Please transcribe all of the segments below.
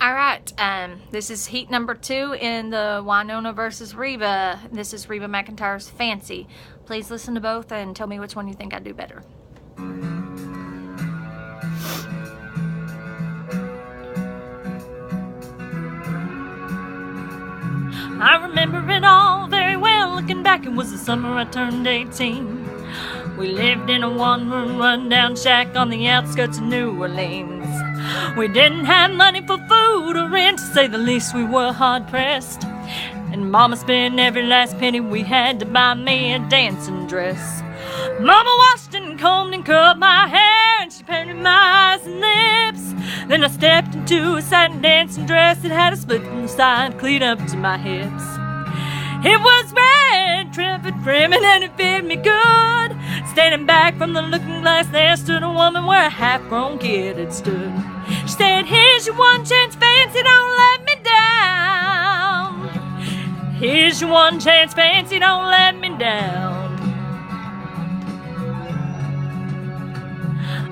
Alright, this is heat number 2 in the Wynonna versus Reba. This is Reba McEntire's Fancy. Please listen to both and tell me which one you think I do better. I remember it all very well. Looking back, it was the summer I turned 18. We lived in a one-room run-down shack on the outskirts of New Orleans. We didn't have money for food or rent, to say the least. We were hard-pressed, and Mama spent every last penny we had to buy me a dancing dress. Mama washed and combed and curled my hair, and she painted my eyes and lips. Then I stepped into a satin dancing dress that had a split from the side clean up to my hips. It was red, tripping, brimming, and it fit me good. Standing back from the looking glass, there stood a woman where a half-grown kid had stood. She said, "Here's your one chance, fancy, don't let me down. Here's your one chance, fancy, don't let me down."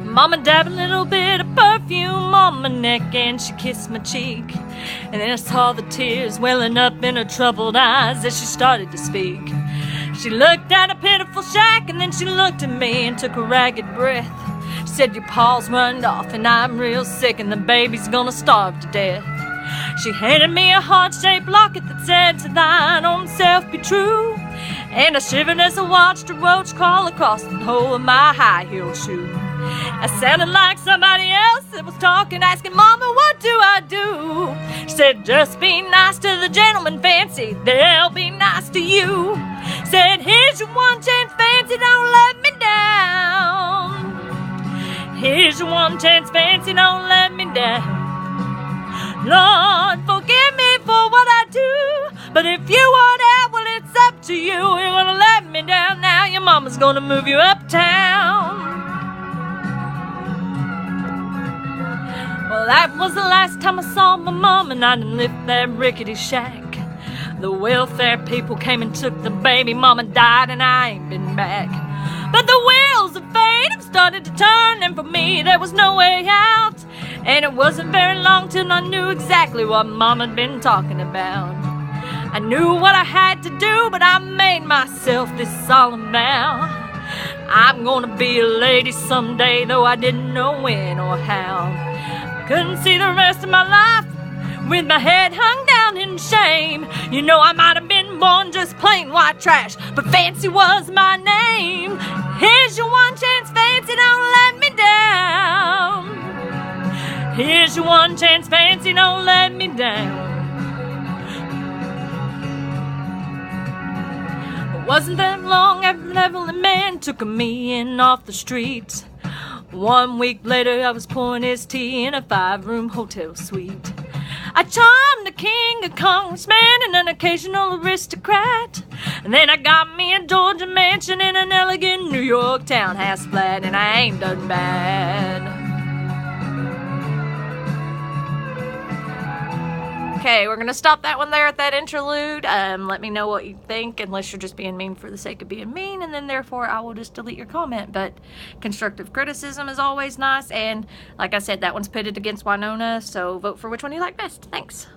Mama dabbed a little bit of perfume on my neck and she kissed my cheek. And then I saw the tears welling up in her troubled eyes as she started to speak. She looked at a pitiful shack and then she looked at me and took a ragged breath. She said, "Your pa's runned off and I'm real sick and the baby's gonna starve to death." She handed me a heart-shaped locket that said, "To thine own self be true." And I shivered as I watched a roach crawl across the hole of my high-heeled shoe. I sounded like somebody else that was talking, asking, "Mama, what do I do?" She said, "Just be nice to the gentleman, fancy, they'll be nice to you." Said, "Here's your one chance, fancy, don't let me down. Here's your one chance, fancy, don't let me down. Lord, forgive me for what I do, but if you want out, well, it's up to you. You're gonna let me down now, your mama's gonna move you uptown." Well, that was the last time I saw my mom, and I didn't lift that rickety shack. The welfare people came and took the baby. Mama died and I ain't been back. But the wheels of fate have started to turn, and for me there was no way out. And it wasn't very long till I knew exactly what Mama had been talking about. I knew what I had to do, but I made myself this solemn vow. I'm gonna be a lady someday, though I didn't know when or how. Couldn't see the rest of my life with my head hung down in shame. You know, I might have been born just plain white trash, but Fancy was my name. Here's your one chance, Fancy, don't let me down. Here's your one chance, Fancy, don't let me down. It wasn't that long after that little man took me in off the street. 1 week later, I was pouring his tea in a 5-room hotel suite. I charmed a king, a congressman, and an occasional aristocrat. And then I got me a Georgia mansion in an elegant New York townhouse flat, and I ain't done bad. Okay, we're gonna stop that one there at that interlude. Let me know what you think, unless you're just being mean for the sake of being mean, and then therefore I will just delete your comment. But constructive criticism is always nice, and like I said, that one's pitted against Wynonna, so vote for which one you like best. Thanks.